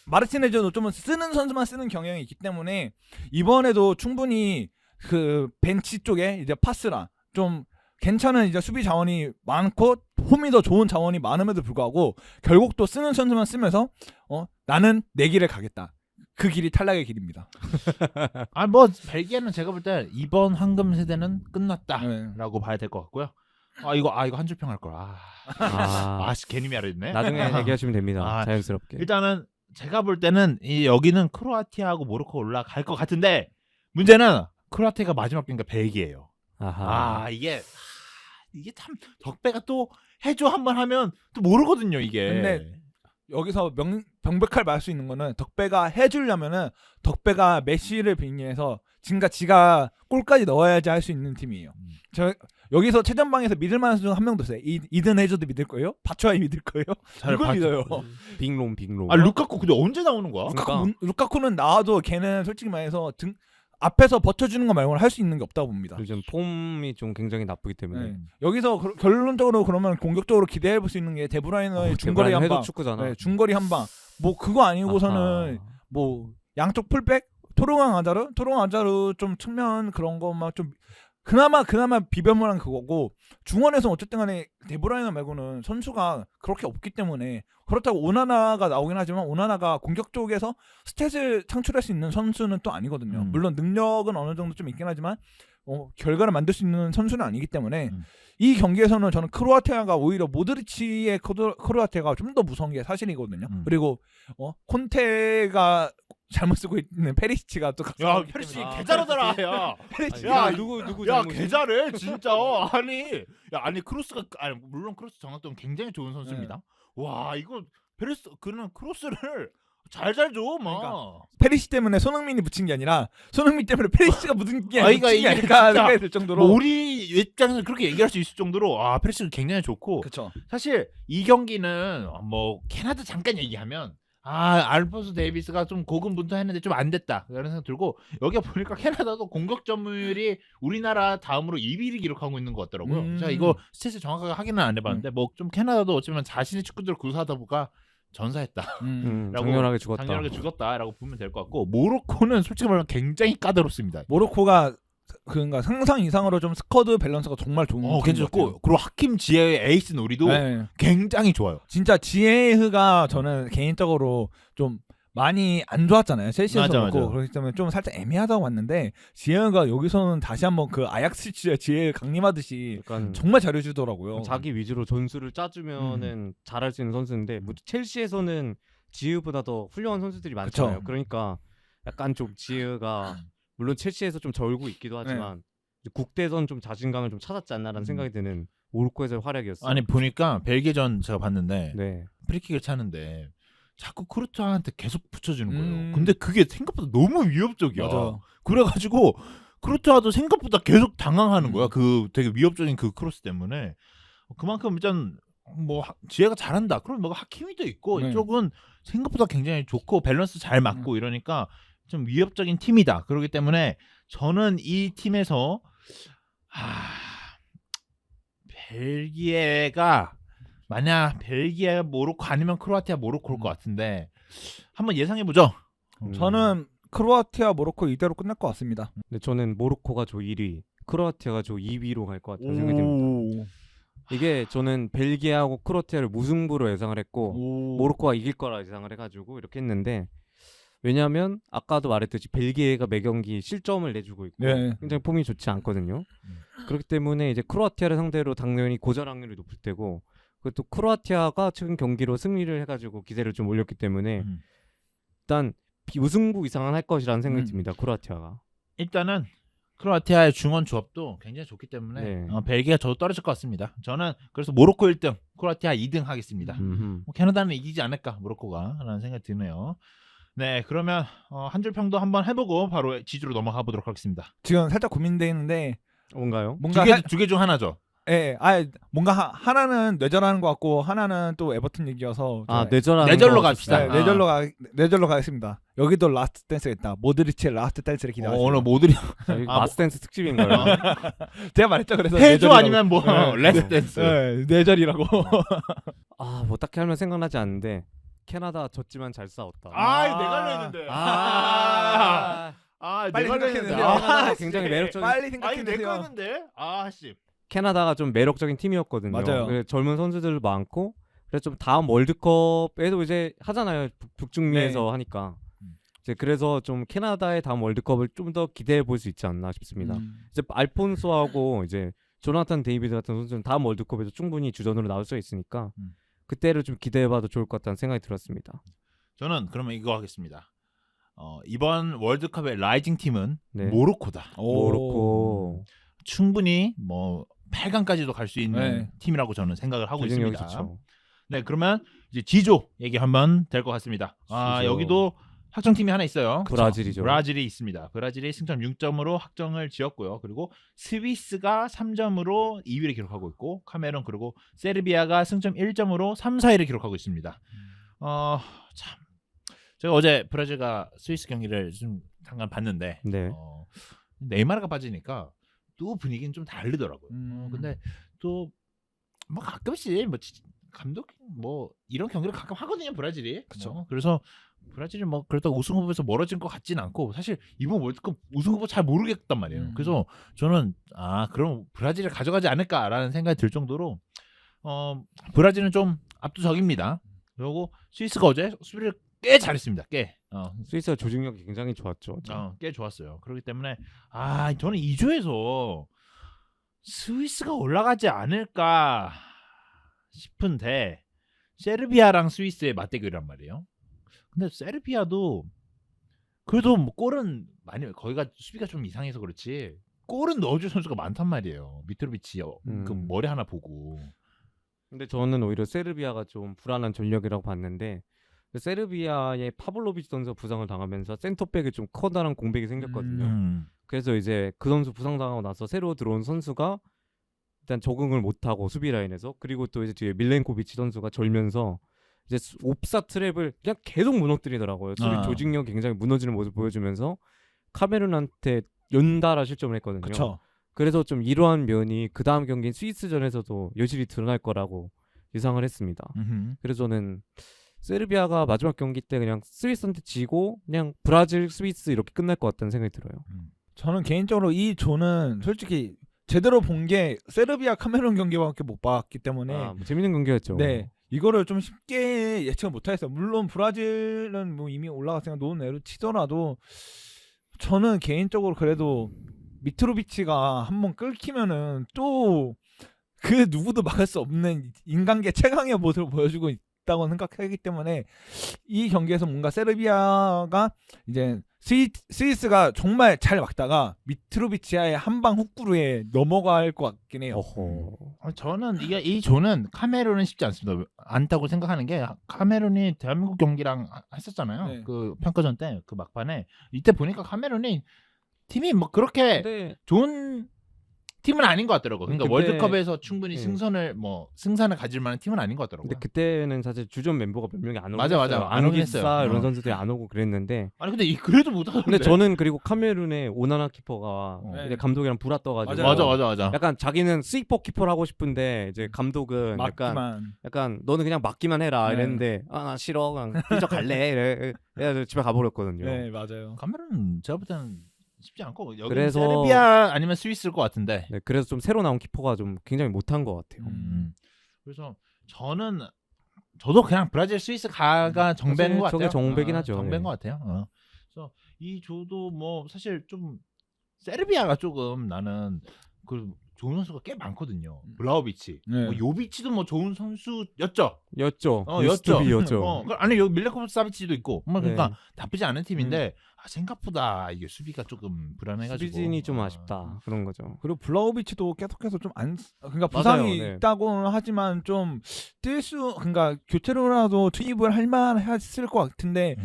마르티네즈도 좀 쓰는 선수만 쓰는 경향이 있기 때문에 이번에도 충분히 그 벤치 쪽에 이제 파스라 좀 괜찮은 이제 수비 자원이 많고 홈이 더 좋은 자원이 많음에도 불구하고 결국 또 쓰는 선수만 쓰면서 나는 내 길을 가겠다. 그 길이 탈락의 길입니다. 뭐 벨기에는 제가 볼 때 이번 황금 세대는 끝났다라고 네. 봐야 될 것 같고요. 이거 한 줄 평 할 걸. 괜히 말했네. 나중에 얘기하시면 됩니다. 자연스럽게. 일단은 제가 볼 때는 여기는 크로아티아하고 모로코 올라갈 것 같은데 문제는 크로아티아가 마지막 경기가 벨기에예요. 아하. 이게 이게 참 덕배가 또 해줘 한번 하면 또 모르거든요 이게. 근데 여기서 병백할 말 수 있는 거는 덕배가 해주려면은 덕배가 메시를 빙의해서 지가 골까지 넣어야지 할 수 있는 팀이에요. 저 여기서 최전방에서 믿을 만한 중 한 명도 없어요. 이든 해줘도 믿을 거예요? 바츠와이 믿을 거예요? 누굴 믿어요? 빅롬. 아 루카쿠 근데 언제 나오는 거야? 루카쿠는 나와도 걔는 솔직히 말해서 앞에서 버텨주는 거 말고는 할 수 있는 게 없다고 봅니다. 요즘 폼이 좀 굉장히 나쁘기 때문에. 네. 여기서 결론적으로 그러면 공격적으로 기대해 볼 수 있는 게 데브라이너의 중거리 한 방. 축구잖아. 네, 중거리 한 방. 뭐 그거 아니고서는 뭐 양쪽 풀백 토롱왕 아자르 좀 측면 그런 것만 좀 그나마 비벼만한 그거고 중원에서 어쨌든 간에 데브라이너 말고는 선수가 그렇게 없기 때문에 그렇다고 오나나가 나오긴 하지만 오나나가 공격 쪽에서 스탯을 창출할 수 있는 선수는 또 아니거든요. 물론 능력은 어느 정도 좀 있긴 하지만 결과를 만들 수 있는 선수는 아니기 때문에 이 경기에서는 저는 크로아티아가 오히려 모드리치의 크로아티아가 좀 더 무서운 게 사실이거든요. 그리고 콘테가 잘못 쓰고 있는 페리시치가 또 야 페리시 개잘하더라. 야 누구 야 개잘해 진짜. 아니 크로스가 물론 크로스 정확도는 굉장히 좋은 선수입니다. 와 이거 그는 크로스를 잘 줘. 그러니까 페리시 때문에 손흥민이 붙인 게 아니라 손흥민 때문에 페리시가 묻은 게 아닐까 진짜 생각이 들 정도로 뭐 우리 입장에서 그렇게 얘기할 수 있을 정도로 페리시가 굉장히 좋고. 그쵸. 사실 이 경기는 뭐 캐나다 잠깐 얘기하면 알폰소 데이비스가 좀 고군분투했는데 좀 안 됐다 이런 생각 들고 여기 보니까 캐나다도 공격 점유율이 우리나라 다음으로 2위를 기록하고 있는 것 같더라고요. 제가 이거 스탯을 정확하게 확인은 안 해봤는데 뭐 좀 캐나다도 어쩌면 자신의 축구들을 구사하다 보니까 전사했다. 장렬하게 죽었다라고 보면 될 것 같고 모로코는 솔직히 말하면 굉장히 까다롭습니다. 모로코가 그러니까 상상 이상으로 좀 스쿼드 밸런스가 정말 좋은 괜찮고 그리고 하킴 지혜의 에이스 놀이도 굉장히 좋아요. 진짜 지혜흐가 저는 개인적으로 좀 많이 안 좋았잖아요. 첼시에서 그렇고 그렇기 때문에 좀 살짝 애매하다고 봤는데 지혜흐가 여기서는 다시 한번 그 아약스 시절에 지혜흐 강림하듯이 정말 잘해주더라고요. 자기 위주로 전술을 짜주면은 잘할 수 있는 선수인데 뭐 첼시에서는 지혜흐보다 더 훌륭한 선수들이 많잖아요. 그쵸. 그러니까 약간 좀 지혜흐가 물론 첼시에서 좀 절고 있기도 하지만 국대에서는 좀 자신감을 좀 찾았지 않나라는 생각이 드는 모로코에서의 활약이었어요. 아니 보니까 벨기에전 제가 봤는데 프리킥을 차는데 자꾸 크루트한테 계속 붙여주는 거예요. 근데 그게 생각보다 너무 위협적이야. 맞아. 그래가지고 크루트와도 생각보다 계속 당황하는 거야. 그 되게 위협적인 그 크로스 때문에. 그만큼 일단 뭐 지혜가 잘한다. 그럼 뭐 하키미도 있고 이쪽은 생각보다 굉장히 좋고 밸런스 잘 맞고 이러니까 좀 위협적인 팀이다. 그렇기 때문에 저는 이 팀에서 벨기에가 만약 벨기에 모로코 아니면 크로아티아 모로코일 것 같은데 한번 예상해 보죠. 저는 크로아티아 모로코 이대로 끝날 것 같습니다. 근데 저는 모로코가 조 1위, 크로아티아가 조 2위로 갈 것 같다는 생각이 듭니다. 이게 저는 벨기에하고 크로아티아를 무승부로 예상을 했고 모로코가 이길 거라 예상을 해가지고 이렇게 했는데 왜냐하면 아까도 말했듯이 벨기에가 매 경기 실점을 내주고 있고 굉장히 폼이 좋지 않거든요. 그렇기 때문에 이제 크로아티아를 상대로 당연히 고전 확률이 높을 테고 그것도 크로아티아가 최근 경기로 승리를 해가지고 기세를 좀 올렸기 때문에 일단 무승부 이상은 할 것이라는 생각이 듭니다. 크로아티아가. 일단은 크로아티아의 중원 조합도 굉장히 좋기 때문에 벨기에가 저도 떨어질 것 같습니다. 저는 그래서 모로코 1등, 크로아티아 2등 하겠습니다. 뭐 캐나다는 이기지 않을까 모로코가 라는 생각이 드네요. 네, 그러면 한 줄 평도 한번 해보고 바로 지주로 넘어가 보도록 하겠습니다. 지금 살짝 고민돼 있는데 뭔가요? 두 개 중 하나죠. 뭔가 하나는 뇌절하는 것 같고 하나는 또 에버튼 얘기여서 뇌절로 갑시다. 뇌절로 가겠습니다. 여기도 라스트 댄스가 있다. 모드리치의 라스트 댄스를 기대하시죠. 오늘 모드리 라스트 댄스 특집인가요? 제가 말했죠. 그래서 해줘 아니면 뭐 레스트 댄스. 뇌절이라고. 뭐 딱히 하면 생각나지 않는데 캐나다 졌지만 잘 싸웠다. 내가 할려 했는데. 빨리 생각했는데. 캐나다가 굉장히 매력적인. 빨리 생각했는데. 내가 했는데. 캐나다가 좀 매력적인 팀이었거든요. 맞아요. 젊은 선수들 많고 그래서 좀 다음 월드컵에도 이제 하잖아요. 북중미에서 하니까. 이제 그래서 좀 캐나다의 다음 월드컵을 좀 더 기대해 볼 수 있지 않나 싶습니다. 이제 알폰소하고 이제 조나탄 데이비드 같은 선수는 다음 월드컵에도 충분히 주전으로 나올 수 있으니까 그때를 좀 기대해봐도 좋을 것 같다는 생각이 들었습니다. 저는 그러면 이거 하겠습니다. 이번 월드컵의 라이징 팀은 모로코다. 모로코. 충분히 뭐 8강까지도 갈 수 있는 네. 팀이라고 저는 생각을 하고 조직력이 있습니다. 좋죠. 네, 그러면 이제 G조 얘기 한번 될 것 같습니다. 아, G조. 여기도 확정팀이 하나 있어요. 브라질이죠. 브라질이 있습니다. 브라질이 승점 6점으로 확정을 지었고요. 그리고 스위스가 3점으로 2위를 기록하고 있고 카메룬 그리고 세르비아가 승점 1점으로 3, 4위를 기록하고 있습니다. 참 제가 어제 브라질과 스위스 경기를 좀 잠깐 봤는데 네. 네이마르가 빠지니까 또 분위기는 좀 다르더라고요. 음. 근데 또 뭐 가끔씩 뭐 감독 뭐 이런 경기를 가끔 하거든요 브라질이. 그쵸. 그래서 브라질이 뭐 그렇다고 우승 후보에서 멀어진 것 같진 않고 사실 이번 월드컵 우승 후보 잘 모르겠단 말이에요. 그래서 저는 그럼 브라질을 가져가지 않을까라는 생각이 들 정도로 브라질은 좀 압도적입니다. 그리고 스위스가 어제 수비를 꽤 잘했습니다. 스위스가 조직력이 굉장히 좋았죠. 꽤 좋았어요. 그렇기 때문에 저는 2조에서 스위스가 올라가지 않을까 싶은데 세르비아랑 스위스의 맞대결이란 말이에요. 근데 세르비아도 그래도 뭐 골은 많이 거기가 수비가 좀 이상해서 그렇지 골은 넣어줄 선수가 많단 말이에요. 미트로비치 그 머리 하나 보고. 근데 저는 오히려 세르비아가 좀 불안한 전력이라고 봤는데 세르비아의 파블로비치 선수가 부상을 당하면서 센터백에 좀 커다란 공백이 생겼거든요. 그래서 이제 그 선수 부상당하고 나서 새로 들어온 선수가 일단 적응을 못하고 수비 라인에서 그리고 또 이제 뒤에 밀렌코비치 선수가 절면서 이제 옵사 트랩을 그냥 계속 무너뜨리더라고요. 수비 조직력이 굉장히 무너지는 모습 보여주면서 카메룬한테 연달아 실점을 했거든요. 그쵸. 그래서 좀 이러한 면이 그 다음 경기인 스위스전에서도 여실히 드러날 거라고 예상을 했습니다. 그래서 저는 세르비아가 마지막 경기 때 그냥 스위스한테 지고 그냥 브라질, 스위스 이렇게 끝날 것 같다는 생각이 들어요. 저는 개인적으로 이 조는 솔직히 제대로 본 게 세르비아 카메룬 경기밖에 못 봤기 때문에 뭐 재밌는 경기였죠. 네 이거를 좀 쉽게 예측을 못하겠어요. 물론 브라질은 뭐 이미 올라갔으니까 노는 애로 치더라도 저는 개인적으로 그래도 미트로비치가 한번 끓기면은 또 그 누구도 막을 수 없는 인간계 최강의 모습을 보여주고 있다고 생각하기 때문에 이 경기에서 뭔가 세르비아가 이제 스위스가 정말 잘 막다가 미트로비치아의 한방 훅구루에 넘어갈 것 같긴 해요. 저는 이 조는 카메룬은 쉽지 않다고 생각하는 게 카메룬이 대한민국 경기랑 했었잖아요. 네. 그 평가전 때 그 막판에 이때 보니까 카메룬이 팀이 뭐 그렇게 근데 좋은 팀은 아닌 것 같더라고. 그러니까 근데- 월드컵에서 충분히 네. 승산을 가질 만한 팀은 아닌 것 같더라고요. 근데 그때는 사실 주전 멤버가 몇 명이 안 오고 맞아. 안 오긴 했어요. 안기사 이런 선수들이 안 오고 그랬는데 아니 근데 그래도 못하던데. 근데 저는 그리고 카메룬의 오나나 키퍼가 네. 이제 감독이랑 불화 떠가지고 맞아. 약간 자기는 스위퍼 키퍼를 하고 싶은데 이제 감독은 약간 너는 그냥 맡기만 해라 네. 이랬는데 나 싫어 그냥 뛰쳐갈래 이래서 집에 가버렸거든요. 네 맞아요. 카메룬 제가 볼 때는 쉽지 않고 여기 그래서- 세르비아 아니면 스위스일 것 같은데. 네, 그래서 좀 새로 나온 키퍼가 좀 굉장히 못한 것 같아요. 그래서 저도 그냥 브라질 스위스 가가 정배인 것 같아요. 저게 정배긴 하죠. 정배인 네. 것 같아요. 그래서 이 조도 뭐 사실 좀 세르비아가 조금 나는 그 좋은 선수가 꽤 많거든요. 블라우비치, 네. 뭐 요비치도 뭐 좋은 선수였죠. 였죠. 였죠. 였죠. 아니 여기 밀레코프 사비치도 있고, 뭐 그러니까 네. 나쁘지 않은 팀인데 생각보다 이게 수비가 조금 불안해가지고. 수비진이 좀 아쉽다 그런 거죠. 그리고 블라우비치도 계속해서 좀 그러니까 맞아요, 부상이 네. 있다고는 하지만 좀 그러니까 교체로라도 투입을 할 만했을 것 같은데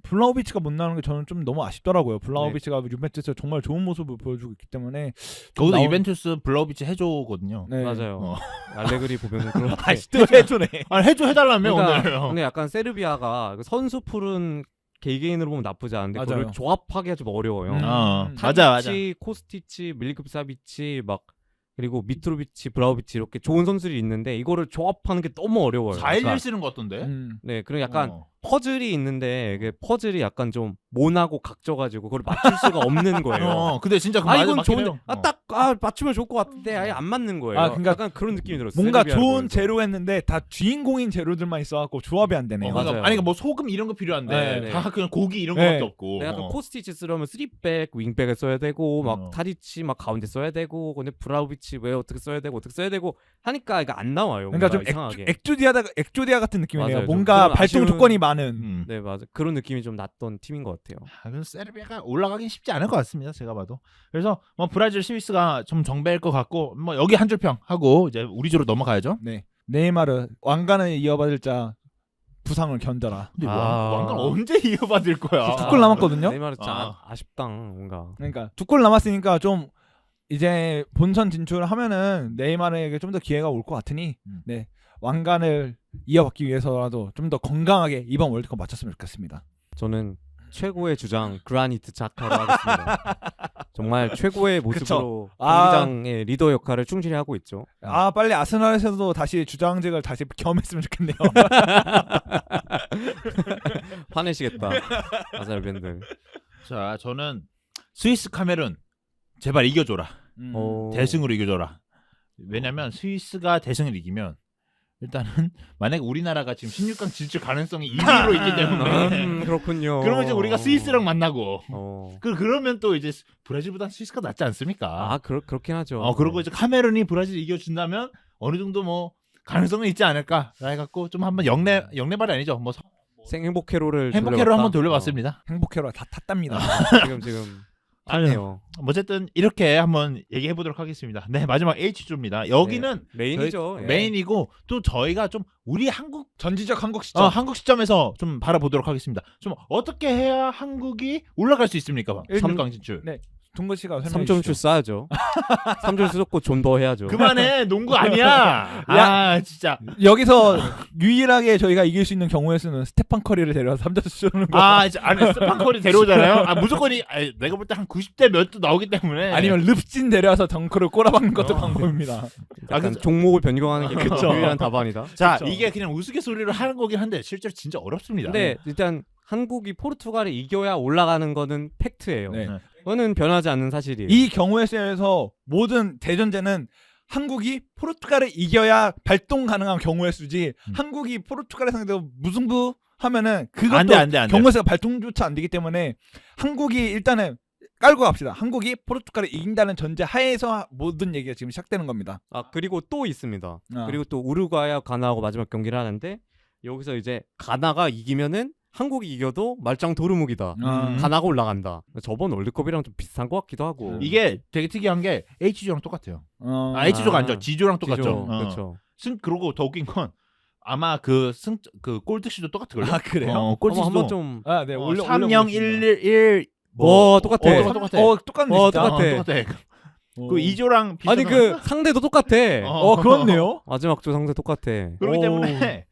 블라우비치가 못 나오는 게 저는 좀 너무 아쉽더라고요. 블라우비치가 유벤투스에서 정말 좋은 모습을 보여주고 있기 때문에 거기도 이벤투스 블라우비치 해줘거든요. 네. 맞아요. 알레그리 보면은 그렇게 또 해주네. 해달라며 그러니까, 오늘. 근데 약간 세르비아가 그 선수 풀은 개개인으로 보면 나쁘지 않은데 맞아요. 그걸 조합하기가 좀 어려워요. 맞아. 타디치, 코스티치, 밀리코프 사비치 막 그리고 미트로비치, 브라우비치 이렇게 좋은 선수들이 있는데 이거를 조합하는 게 너무 어려워요. 4-1-1 쓰는 것 같던데. 네, 그리고 약간 어. 퍼즐이 있는데 그 퍼즐이 약간 좀 모나고 각져가지고 그걸 맞출 수가 없는 거예요. 근데 진짜 그 이건 맞긴 좋은데 해요. 맞추면 좋을 것 같은데 아예 안 맞는 거예요. 그러니까 약간 그런 느낌이 들었어요. 뭔가 세르비아를 좋은 보면서. 재료했는데 다 주인공인 재료들만 있어갖고 조합이 안 되네요. 맞아요. 그러니까 뭐 소금 이런 거 필요한데 네. 다 그냥 고기 이런 네. 거밖에 없고. 네, 약간 코스티치 쓰려면 3백, 윙백을 써야 되고 막 타디치 막 가운데 써야 되고 근데 브라우비치 왜 어떻게 써야 되고 하니까 이거 안 나와요. 그러니까 좀 뭔가 이상하게. 엑조디아 같은 느낌이네요. 맞아요. 뭔가 좀 발동 아쉬운- 조건이 많은 올라가는. 네, 맞아. 그런 느낌이 좀 났던 팀인 것 같아요. 그래서 세르비아가 올라가긴 쉽지 않을 것 같습니다. 제가 봐도. 그래서 뭐 브라질, 스위스가 좀 정배일 것 같고 뭐 여기 한 줄평 하고 이제 우리 주로 넘어가야죠. 네. 네이마르 왕관을 이어받을 자 부상을 견뎌라. 근데 아. 왕관 언제 이어받을 거야? 두 골 남았거든요? 네이마르 진짜 아. 아쉽다 뭔가. 그러니까 2골 남았으니까 좀 이제 본선 진출을 하면은 네이마르에게 좀 더 기회가 올 것 같으니 네. 왕관을 이어받기 위해서라도 좀 더 건강하게 이번 월드컵 마쳤으면 좋겠습니다. 저는 최고의 주장 그라니트 자카로 하겠습니다. 정말 최고의 모습으로 경기장의 리더 역할을 충실히 하고 있죠. 아 빨리 아스날에서도 다시 주장직을 다시 겸했으면 좋겠네요. 화내시겠다 아스날 팬들. 자, 저는 스위스 카메룬 제발 이겨줘라. 대승으로 이겨줘라. 왜냐면 스위스가 대승을 이기면 일단은 만약에 우리나라가 지금 16강 진출 가능성이 2위로 있기 때문에 그렇군요. 그러면 이제 우리가 스위스랑 만나고 어. 그러면 또 이제 브라질보다 스위스가 낫지 않습니까? 아 그렇긴 하죠. 그리고 이제 카메룬이 브라질 이겨준다면 어느 정도 뭐 가능성은 있지 않을까 해갖고 좀 한번 영내발이 아니죠. 뭐 행복회로를 행복회로 한번 돌려봤습니다. 행복해라 다 탔답니다. 지금 아니요. 어쨌든 이렇게 한번 얘기해 보도록 하겠습니다. 네, 마지막 H조입니다. 여기는 메인이죠. 메인이고 또 저희가 좀 우리 한국 전지적 한국 시점. 한국 시점에서 좀 바라보도록 하겠습니다. 좀 어떻게 해야 한국이 올라갈 수 있습니까? 3강 진출. 네. 동건 씨가 설명해 3점슛 주시죠. 쏴야죠. 3점 쏘고 좀 더 해야죠. 그만해. 농구 아니야. 아, 진짜. 여기서 유일하게 저희가 이길 수 있는 경우의 수는 스테판 커리를 데려와서 3점 쏘는 거. 이제 안에 스테판 커리 데려오잖아요. 무조건이 내가 볼 때 한 90대 몇도 나오기 때문에. 아니면 릅진 데려와서 덩크를 꼬라박는 것도 방법입니다. 약간 종목을 변경하는 게 그쵸. 유일한 답안이다. 자, 그쵸. 이게 그냥 우스갯소리로 하는 거긴 한데 실제로 진짜 어렵습니다. 근데 일단 한국이 포르투갈을 이겨야 올라가는 거는 팩트예요. 네. 그거는 변하지 않는 사실이에요. 이 경우의 수에서 모든 대전제는 한국이 포르투갈을 이겨야 발동 가능한 경우의 수지 한국이 포르투갈을 상대로 무승부 하면은 그것도 안 돼. 경우의 수가 발동조차 안 되기 때문에 한국이 일단은 깔고 갑시다. 한국이 포르투갈을 이긴다는 전제 하에서 모든 얘기가 지금 시작되는 겁니다. 그리고 또 있습니다. 그리고 또 우루과이와 가나하고 마지막 경기를 하는데 여기서 이제 가나가 이기면은 한국이 이겨도 말짱 도루묵이다. 가나가 올라간다. 저번 월드컵이랑 좀 비슷한 것 같기도 하고. 이게 되게 특이한 게 H조랑 똑같아요. H조가 아니죠. G조랑 똑같죠. 그렇죠. 그러고 더 웃긴 건 아마 골득시도 똑같을 걸요. 아 그래요? 골득시도 한번 좀. 네 올려 3-0 1-1 똑같아. 똑같네 진짜. 똑같아. 그 2조랑 비슷한 아니 그 상대도 똑같아. 그렇네요. 마지막 조 상대 똑같아. 그렇기 때문에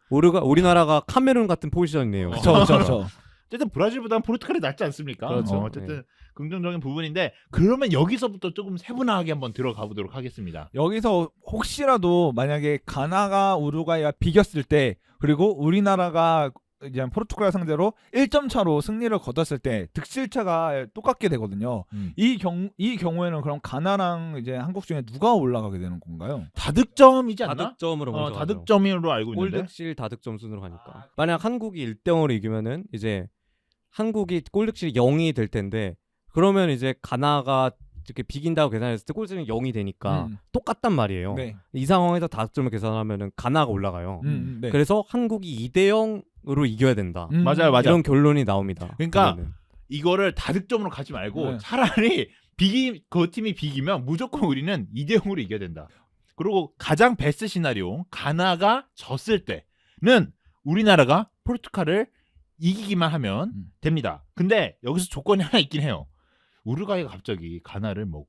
우리가 우리나라가 카메룬 같은 포지션이네요. 그렇죠. 어쨌든 브라질보다는 포르투갈이 낫지 않습니까? 그렇죠. 어쨌든 긍정적인 부분인데 그러면 여기서부터 조금 세분화하게 한번 들어가 보도록 하겠습니다. 여기서 혹시라도 만약에 가나가 우루과이가 비겼을 때 그리고 우리나라가 이제 포르투갈 상대로 1점 차로 승리를 거뒀을 때 득실차가 똑같게 되거든요. 이 경우에는 그럼 가나랑 이제 한국 중에 누가 올라가게 되는 건가요? 다득점이지 않나? 다득점으로 먼저 가죠. 다득점으로 알고 있는데. 골득실 다득점 순으로 가니까. 만약 한국이 1-0으로 이기면은 이제 한국이 골득실이 0이 될 텐데 그러면 이제 가나가 이렇게 비긴다고 계산했을 때 골득실이 0이 되니까 똑같단 말이에요. 네. 이 상황에서 다득점을 계산하면은 가나가 올라가요. 네. 그래서 한국이 2-0으로 이겨야 된다. 맞아요. 이런 결론이 나옵니다. 그러니까 그러면은. 이거를 다득점으로 가지 말고 네. 차라리 그 팀이 비기면 무조건 우리는 2-0으로 이겨야 된다. 그리고 가장 베스트 시나리오 가나가 졌을 때는 우리나라가 포르투갈을 이기기만 하면 됩니다. 근데 여기서 조건이 하나 있긴 해요. 우루과이가 갑자기 가나를 뭐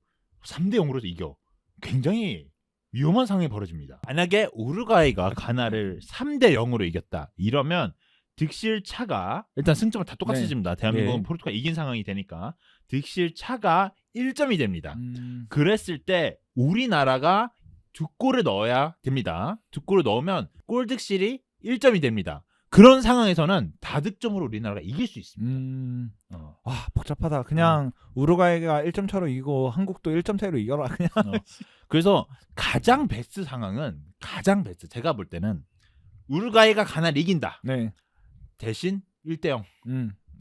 3-0으로 이겨. 굉장히 위험한 상황이 벌어집니다. 만약에 우루과이가 가나를 3-0으로 이겼다. 이러면 득실 차가 일단 승점은 다 똑같아집니다. 대한민국은 포르투갈 이긴 상황이 되니까 득실 차가 1점이 됩니다. 그랬을 때 우리나라가 2골을 넣어야 됩니다. 2골을 넣으면 골 득실이 1점이 됩니다. 그런 상황에서는 다득점으로 우리나라가 이길 수 있습니다. 복잡하다. 그냥 우루과이가 1점 차로 이기고 한국도 1점 차이로 이겨라. 그냥. 그래서 가장 베스트 상황은 제가 볼 때는 우루과이가 가나를 이긴다. 네. 대신 1-0.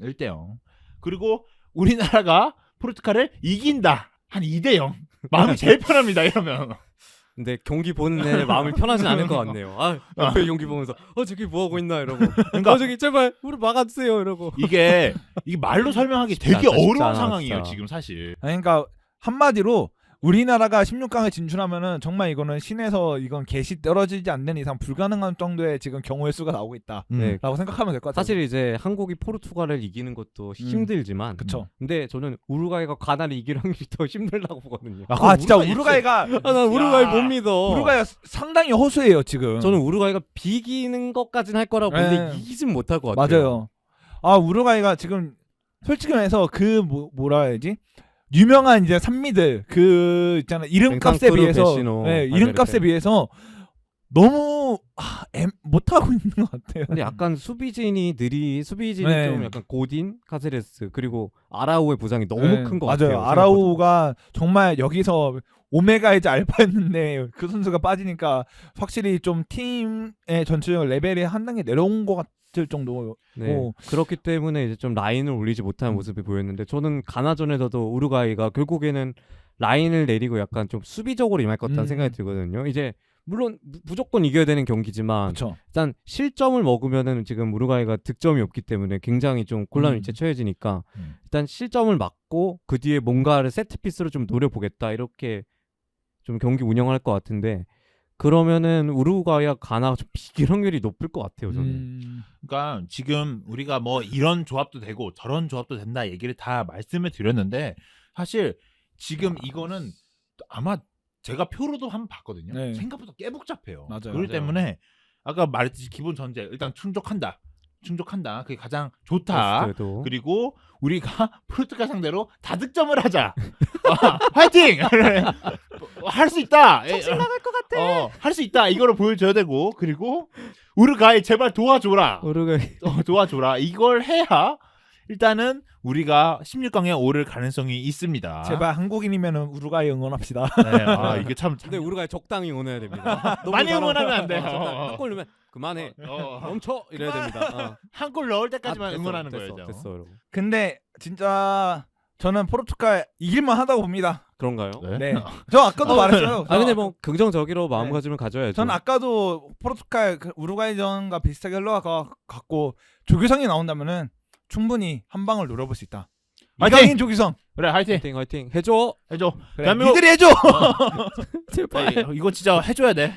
1-0. 그리고 우리나라가 포르투갈을 이긴다. 한 2-0. 마음이 제일 편합니다. 이러면. 근데 경기 보는 내 마음이 편하진 않을 것 같네요. 옆에 경기 보면서 저기 뭐 하고 있나 이러고. 그러니까 저기 제발 우리 막아주세요 이러고. 이게 말로 설명하기 쉽지 되게 않다, 쉽지 어려운 않아, 상황이에요 진짜. 지금 사실. 그러니까 한마디로 우리나라가 16강에 진출하면은 정말 이거는 신에서 이건 개시 떨어지지 않는 이상 불가능한 정도의 지금 경우의 수가 나오고 있다라고 네. 생각하면 될 것 같아요. 사실 이제 한국이 포르투갈을 이기는 것도 힘들지만, 그쵸. 근데 저는 우루과이가 가나를 이길 확률이 더 힘들다고 보거든요. 진짜 우루과이가 난 우루과이 못 믿어. 우루과이가 상당히 호수예요 지금. 저는 우루과이가 비기는 것까지는 할 거라고 보는데 네. 이기진 못할 것 같아요. 맞아요. 우루과이가 지금 솔직히 말해서 뭐라 해야지? 유명한 이제 산미들 그 있잖아 이름값에 뱅캉크루, 비해서 베시노, 이름값에 발베르테. 비해서 너무 못하고 있는 것 같아요. 근데 약간 수비진이 네. 좀 약간 고딘, 카세레스 그리고 아라우의 부상이 너무 네, 큰 것 맞아요. 같아요. 아라우가 정말 여기서 오메가이즈 알파였는데 그 선수가 빠지니까 확실히 좀 팀의 전체적 레벨이 한 단계 내려온 것 같을 정도. 네. 그렇기 때문에 이제 좀 라인을 올리지 못하는 모습이 보였는데 저는 가나전에서도 우루과이가 결국에는 라인을 내리고 약간 좀 수비적으로 임할 것 같다는 생각이 들거든요. 이제 물론 무조건 이겨야 되는 경기지만 그렇죠. 일단 실점을 먹으면은 지금 우루과이가 득점이 없기 때문에 굉장히 좀 곤란 위치에 처해지니까 일단 실점을 막고 그 뒤에 뭔가를 세트피스로 좀 노려보겠다 이렇게 좀 경기 운영할 것 같은데 그러면은 우루과이와 가나가 좀 비길 확률이 높을 것 같아요 저는. 그러니까 지금 우리가 뭐 이런 조합도 되고 저런 조합도 된다 얘기를 다 말씀을 드렸는데 사실 지금 이거는 아마 제가 표로도 한번 봤거든요. 네. 생각보다 꽤 복잡해요. 맞아요. 그렇기 맞아요. 때문에 아까 말했듯이 기본 전제 일단 충족한다. 그게 가장 좋다. 그래도 그리고 우리가 포르투갈 상대로 다득점을 하자. 화이팅! 할 수 있다. 정신 나갈 것 같아. 할 수 있다. 이거를 보여줘야 되고 그리고 우루과이 제발 도와줘라. 우루과이 도와줘라. 이걸 해야 일단은 우리가 16강에 오를 가능성이 있습니다. 제발 한국인이면은 우루과이 응원합시다. 네, 이게 참 근데 우루과이 적당히 응원해야 됩니다. 너무 많이 잘하면 응원하면 안 돼요. 한골 넣으면 그만해. 멈춰 이래야 됩니다. 한 골 넣을 때까지만 됐어, 응원하는 됐어, 거예요. 됐어 여러분. 근데 진짜 저는 포르투갈 이길만 하다고 봅니다. 그런가요? 네. 저 아까도 말했어요. 근데 뭐 긍정적으로 네. 마음가짐을 가져야죠. 전 아까도 포르투갈 우루과이전과 비슷하게 흘러가고 조규성이 나온다면은 충분히 한 방을 노려볼 수 있다. 화이팅! 이강인 조규성. 그래, 화이팅. 화이팅 화이팅 해줘. 해줘. 그래, 대한민국 니들이 해줘. 제발. 이거 진짜 해줘야 돼.